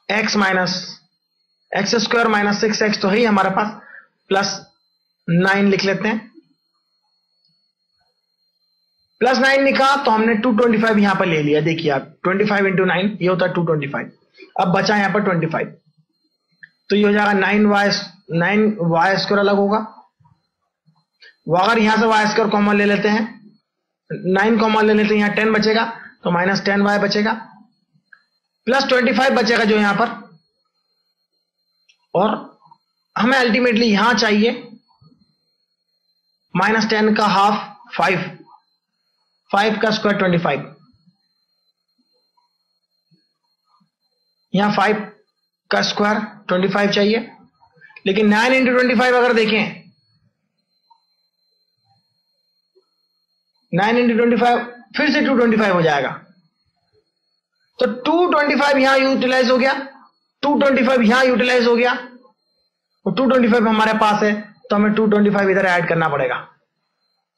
X minus x square minus 6x तो है ही हमारे पास, प्लस 9 लिख लेते हैं। प्लस 9 लिखा तो हमने 225 यहां पर ले लिया। देखिए आप 25 इंटू 9 ये होता है 225। अब बचा यहां पर 25, तो ये हो जाएगा 9y स्क्वायर अलग होगा। अगर यहां से y स्क्वायर कॉमन ले लेते हैं, 9 कॉमन ले लेते हैं, यहां 10 बचेगा तो माइनस 10y बचेगा, प्लस 25 बचेगा जो यहां पर। और हमें अल्टीमेटली यहां चाहिए माइनस 10 का हाफ 5 का स्क्वायर 25, यहां 5 का स्क्वायर 25 चाहिए। लेकिन 9 इंटू 25 अगर देखें, 9 इंटू 25 फिर से 225 हो जाएगा, तो 225 यहां यूटिलाइज हो गया, 225 यहां यूटिलाइज हो गया, और 225 हमारे पास है तो हमें 225 इधर ऐड करना पड़ेगा,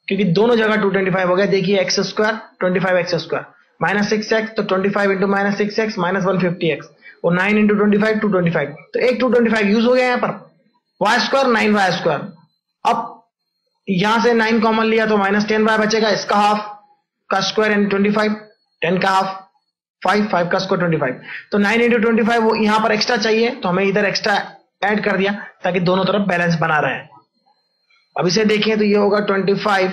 क्योंकि दोनों जगह 225 हो गया। देखिए x square 25x square minus 6x, तो 25 into minus 6x minus 150x, और 9 इंटू 25 225, तो एक 225 यूज हो गया यहां पर। वाई स्क्वायर 9y स्क्वायर, अब यहां से 9 कॉमन लिया तो माइनस 10y बचेगा, इसका हाफ का स्क्वायर एंड 25, 10 का हाफ 5 का स्क्वायर 25, तो 9 इंटू 25 वो यहां पर एक्स्ट्रा चाहिए तो हमें इधर एक्स्ट्रा ऐड कर दिया ताकि दोनों तरफ बैलेंस बना रहे। अब इसे देखें तो ये होगा 25,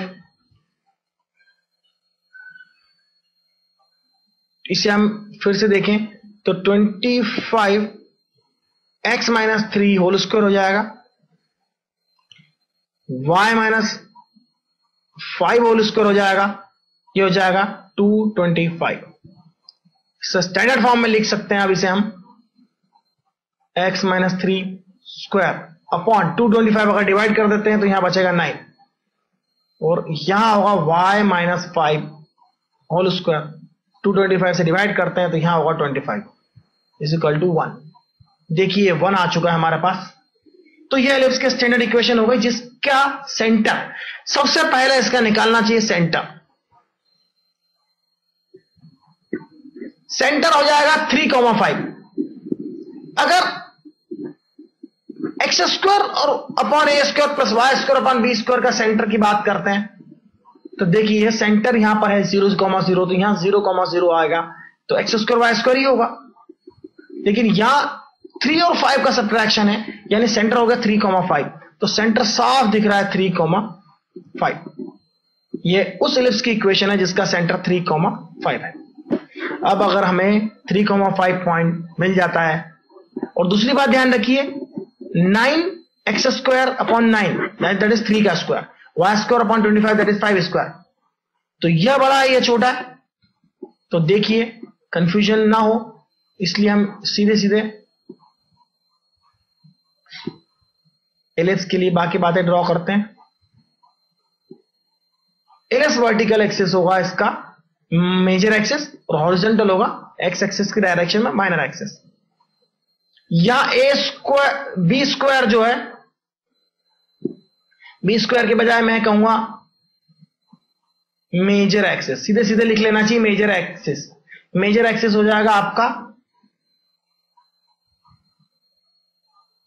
इसे हम फिर से देखें तो 25 x माइनस 3 होल स्क्वायर हो जाएगा, y माइनस 5 होल स्क्वायर हो जाएगा, ये हो जाएगा 225। स्टैंडर्ड फॉर्म में लिख सकते हैं अब इसे हम x माइनस 3 स्क्वायर अपॉन 225 अगर डिवाइड कर देते हैं तो यहां बचेगा 9, और यहां होगा y माइनस 5 होल स्क्वायर, 225 से डिवाइड करते हैं तो यहां होगा 25 इज इक्वल टू 1। देखिए 1 आ चुका है हमारे पास। तो यह एलिप्स के स्टैंडर्ड इक्वेशन हो गई जिसका सेंटर, सबसे पहले इसका निकालना चाहिए सेंटर। सेंटर हो जाएगा 3,5। अगर एक्स स्क्वायर और upon a square plus y square upon b square का सेंटर की बात करते हैं तो देखिए सेंटर यहां पर है 0,0, तो यहां 0,0 आएगा तो एक्स स्क्वायर वाई स्क्वायर ही होगा। लेकिन यहां 3 और 5 का सब्ट्रैक्शन है, यानी सेंटर हो गया 3,5, तो सेंटर साफ दिख रहा है 3,5। ये उस एलिप्स की इक्वेशन है जिसका सेंटर 3,5 है। अब अगर हमें 3,5 पॉइंट मिल जाता है, और दूसरी बात ध्यान रखिए 9x square upon 9 that is 3 का square, y square upon 25 that is 5 square, तो यह बड़ा है यह छोटा है। तो देखिए कंफ्यूजन ना हो इसलिए हम सीधे सीधे एलिप्स के लिए बाकी बातें ड्रॉ करते हैं। एलिप्स वर्टिकल एक्सिस होगा इसका मेजर एक्सिस, और हॉरिजॉन्टल होगा एक्स एक्सिस की डायरेक्शन में माइनर एक्सिस। या ए स्क्वायर बी स्क्वायर जो है, बी स्क्वायर के बजाय मैं कहूंगा मेजर एक्सिस, सीधे सीधे लिख लेना चाहिए मेजर एक्सिस। मेजर एक्सिस हो जाएगा आपका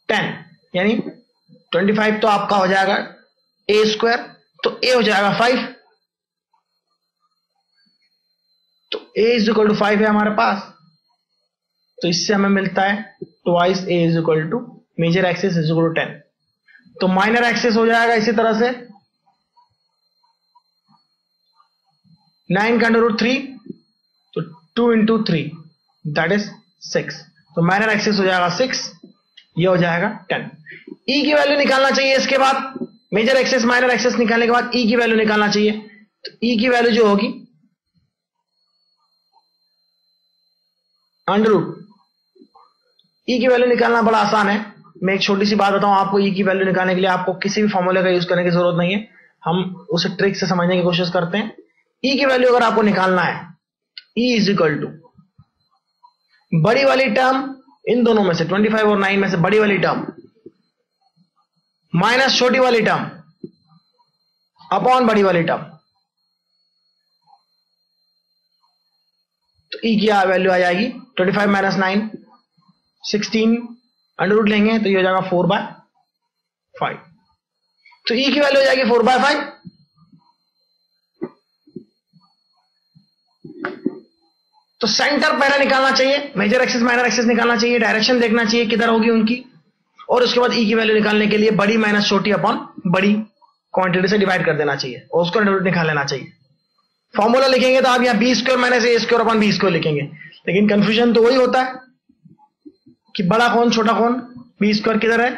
10, यानी 25 तो आपका हो जाएगा ए स्क्वायर, तो ए हो जाएगा 5, तो ए इज इक्वल टू 5 है हमारे पास, तो इससे हमें मिलता है twice a is equal to major axis is equal to 10। तो माइनर एक्सिस हो जाएगा इसी तरह से 9 का अंडर रूट 3, तो 2 इंटू 3 दैट इज 6, तो माइनर एक्सिस हो जाएगा 6, ये हो जाएगा 10। ई की वैल्यू निकालना चाहिए इसके बाद, मेजर एक्सिस माइनर एक्सिस निकालने के बाद ई की वैल्यू निकालना चाहिए। तो ई की वैल्यू जो होगी अंडर रूट, ई की वैल्यू निकालना बड़ा आसान है। मैं एक छोटी सी बात बताऊं आपको, ई की वैल्यू निकालने के लिए आपको किसी भी फॉर्मूले का यूज करने की जरूरत नहीं है, हम उसे ट्रिक से समझने की कोशिश करते हैं। ई की वैल्यू अगर आपको निकालना है, ई इज इक्वल टू बड़ी वाली टर्म इन दोनों में से 25 और 9 में से बड़ी वाली टर्म माइनस छोटी वाली टर्म अपॉन बड़ी वाली टर्म, तो ई की वैल्यू आ जाएगी 25 माइनस 9 16 अंडर रूट लेंगे तो ये हो जाएगा 4/5। तो ई की वैल्यू हो जाएगी 4/5। तो सेंटर पहले निकालना चाहिए, मेजर एक्सिस माइनर एक्सिस निकालना चाहिए, डायरेक्शन देखना चाहिए किधर होगी उनकी, और उसके बाद ई की वैल्यू निकालने के लिए बड़ी माइनस छोटी अपॉन बड़ी क्वांटिटी से डिवाइड कर देना चाहिए और उसको अंडर रूट निकाल लेना चाहिए। फॉर्मूला लिखेंगे तो आप यहाँ बी स्क्वायर माइनस ए स्क्वायर अपॉन बी स्क्वायर लिखेंगे, लेकिन कंफ्यूजन तो वही होता है कि बड़ा कौन छोटा कौन, बी स्क्वायर किधर है,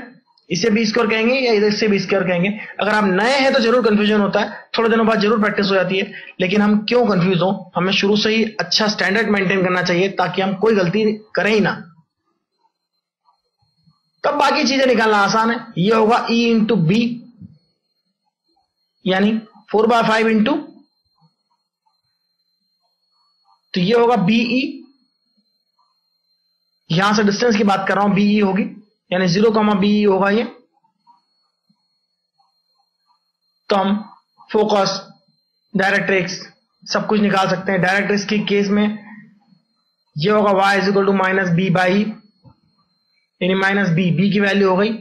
इसे बी स्क्वायर कहेंगे या इधर से बी स्क्वायर कहेंगे। अगर आप नए हैं तो जरूर कंफ्यूजन होता है, थोड़े दिनों बाद जरूर प्रैक्टिस हो जाती है, लेकिन हम क्यों कंफ्यूज हो, हमें शुरू से ही अच्छा स्टैंडर्ड मेंटेन करना चाहिए ताकि हम कोई गलती करें ही ना, तब बाकी चीजें निकालना आसान है। ये होगा ई इंटू बी यानी 4/5 इंटू, तो ये होगा बीई, यहां से डिस्टेंस की बात कर रहा हूं, बीई होगी यानी 0, बीई होगा ये। तो हम फोकस, डायरेक्ट्रिक्स सब कुछ निकाल सकते हैं। डायरेक्ट्रिक्स के केस में ये होगा y is equal to minus b by, यानी माइनस बी, बी की वैल्यू हो गई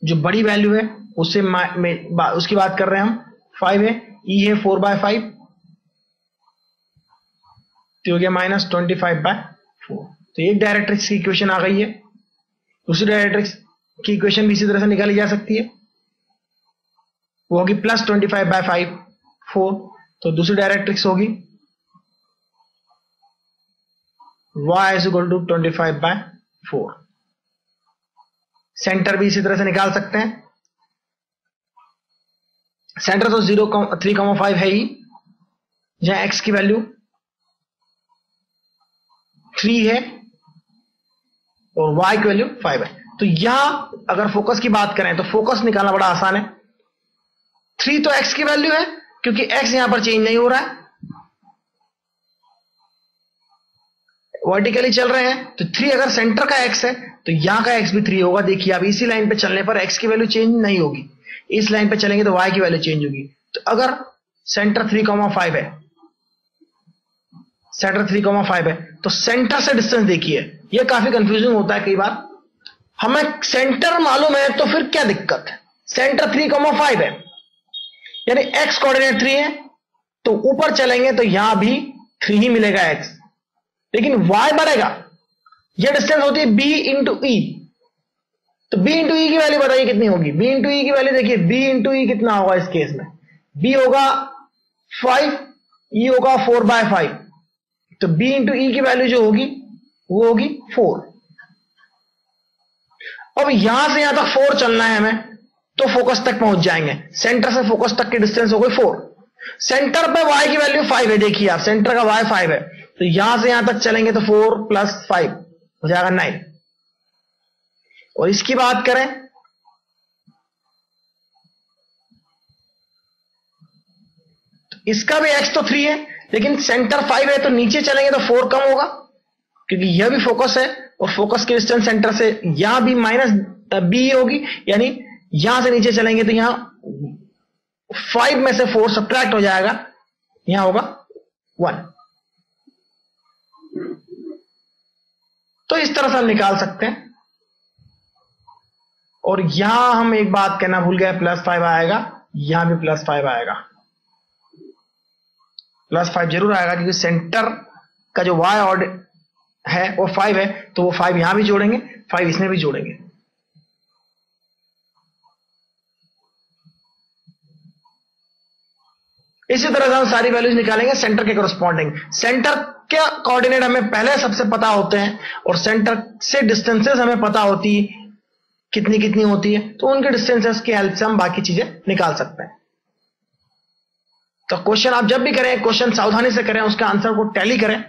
जो बड़ी वैल्यू है उससे उसकी बात कर रहे हैं हम, 5 है, ई है 4/5, तो हो गया माइनस 25/4। तो एक डायरेक्ट्रिक्स की इक्वेशन आ गई है। दूसरी डायरेक्ट्रिक्स की इक्वेशन भी इसी तरह से निकाली जा सकती है, वो होगी प्लस 25/5 4। तो दूसरी डायरेक्ट्रिक्स होगी y is equal to 25/4। Centre भी इसी तरह से निकाल सकते हैं। सेंटर तो 0, 3, 5 है ही, जहां x की वैल्यू 3 है और y की वैल्यू 5 है। तो यहां अगर फोकस की बात करें तो फोकस निकालना बड़ा आसान है। 3 तो x की वैल्यू है क्योंकि x यहां पर चेंज नहीं हो रहा है, वर्टिकली चल रहे हैं, तो 3 अगर सेंटर का x है तो यहां का x भी 3 होगा। देखिए आप इसी लाइन पे चलने पर x की वैल्यू चेंज नहीं होगी, इस लाइन पे चलेंगे तो y की वैल्यू चेंज होगी। तो अगर सेंटर 3, 5 है, सेंटर 3, 5 है, तो सेंटर से डिस्टेंस देखिए, ये काफी कंफ्यूजिंग होता है कई बार। हमें सेंटर मालूम है तो फिर क्या दिक्कत है, सेंटर 3, 5 है यानी x कोऑर्डिनेट 3 है, तो ऊपर चलेंगे तो यहां भी 3 ही मिलेगा x, लेकिन y बढ़ेगा। यह डिस्टेंस होती है b इंटू ई, तो b इंटू ई की वैल्यू बताइए कितनी होगी। b इंटू ई की वैल्यू देखिए, b इंटू ई कितना होगा इस केस में, b होगा 5, e होगा 4/5, तो b इंटू ई की वैल्यू जो होगी वो होगी 4। अब यहां से यहां तक 4 चलना है हमें, तो फोकस तक पहुंच जाएंगे। सेंटर से फोकस तक की डिस्टेंस हो गई 4। सेंटर पे y की वैल्यू 5 है, देखिए आप सेंटर का y 5 है, तो यहां से यहां तक चलेंगे तो 4 + 5 हो जाएगा 9। और इसकी बात करें तो इसका भी x तो 3 है, लेकिन सेंटर 5 है, तो नीचे चलेंगे तो 4 कम होगा क्योंकि यह भी फोकस है, और फोकस की डिस्टेंस सेंटर से यहां भी माइनस b होगी, यानी यहां से नीचे चलेंगे तो यहां 5 में से 4 सब्ट्रैक्ट हो जाएगा, यहां होगा 1। तो इस तरह से हम निकाल सकते हैं। और यहां हम एक बात कहना भूल गए, +5 आएगा, यहां भी +5 आएगा, +5 जरूर आएगा क्योंकि सेंटर का जो y ऑर्डर है वो 5 है, तो वो 5 यहां भी जोड़ेंगे, 5 इसमें भी जोड़ेंगे। इसी तरह से हम सारी वैल्यूज निकालेंगे सेंटर के करस्पॉन्डिंग। सेंटर के कोऑर्डिनेट हमें पहले सबसे पता होते हैं और सेंटर से डिस्टेंसेस हमें पता होती है कितनी कितनी होती है, तो उनके डिस्टेंसेस की हेल्प से हम बाकी चीजें निकाल सकते हैं। तो क्वेश्चन आप जब भी करें, क्वेश्चन सावधानी से करें, उसके आंसर को टैली करें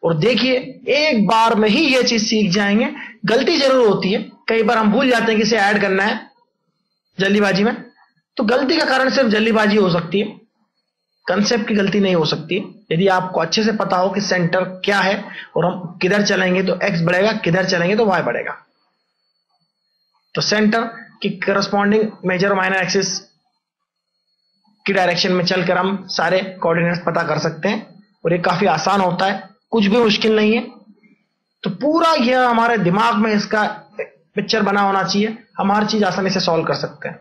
और देखिए एक बार में ही ये चीज सीख जाएंगे। गलती जरूर होती है, कई बार हम भूल जाते हैं कि इसे ऐड करना है जल्दीबाजी में, तो गलती का कारण सिर्फ जल्दीबाजी हो सकती है, कंसेप्ट की गलती नहीं हो सकती। यदि आपको अच्छे से पता हो कि सेंटर क्या है और हम किधर चलेंगे तो x बढ़ेगा, किधर चलेंगे तो y बढ़ेगा। तो सेंटर की करस्पॉन्डिंग मेजर और माइनर एक्सिस की डायरेक्शन में चलकर हम सारे कोऑर्डिनेट्स पता कर सकते हैं और ये काफी आसान होता है, कुछ भी मुश्किल नहीं है। तो पूरा यह हमारे दिमाग में इसका पिक्चर बना होना चाहिए, हम हर चीज आसानी से सॉल्व कर सकते हैं।